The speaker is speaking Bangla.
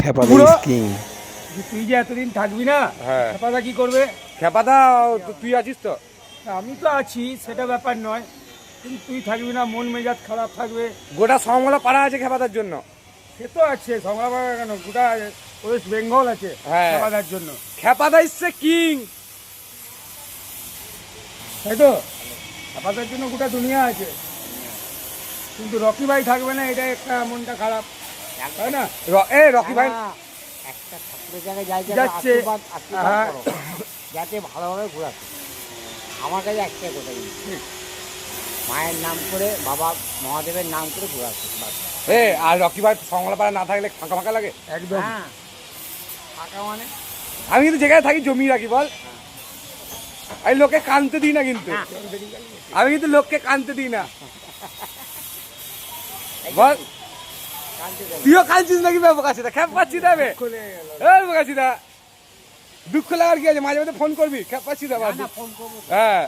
খেপাদা পুরো কিং। তুই যে এতদিন থাকবি না, হ্যাঁ। খেপাদা কি করবে? খেপাদা তুই আছিস তো? আমি তো আছি, সেটা ব্যাপার নয়, কিন্তু তুই থাকবি না, মন মেজাজ খারাপ থাকবে। গোটা সমলা পাড়া আছে খেপাদার জন্য। সে তো আছে, সংগ্রাম কেন, গোটা ওয়েস্ট বেঙ্গল আছে হ্যাঁ। খেপাদার জন্য, খেপাদা ইচ্ছে কিং, তাই তো? খেপাদার জন্য গোটা দুনিয়া আছে, কিন্তু রকি ভাই থাকবে না, এটা একটা মনটা খারাপ, তাই না? রকি ভাই একটা ঠাকুরের জায়গায় যাই যাচ্ছে। হ্যাঁ। যাতে ভালোভাবে ঘোরাচ্ছে। আমার কাছে একটাই কথা কিন্তু মায়ের নাম করে, বাবা মহাদেবের নাম করে ঘোরাচ্ছে। আর রকি ভাই সমলা পাড়া না থাকলে ফাঁকা ফাঁকা লাগে। একদম। হ্যাঁ, ফাঁকা মানে আমি কিন্তু যেখানে থাকি জমি রাখি বল, আমি লোকে কানতে দিই না, কিন্তু আমি কিন্তু লোককে কানতে দিই না বল। কাঁদতে দেবে। তুইও কানছিস নাকি বোকাচ্ছিস? খেপ পাচ্ছিস না খুলে গেল। বোকাচ্ছিস না, দুঃখ লাগার কি আছে? মাঝে মাঝে ফোন করবি, খেপ পাচ্ছিস আবার। না, ফোন করবো তো। হ্যাঁ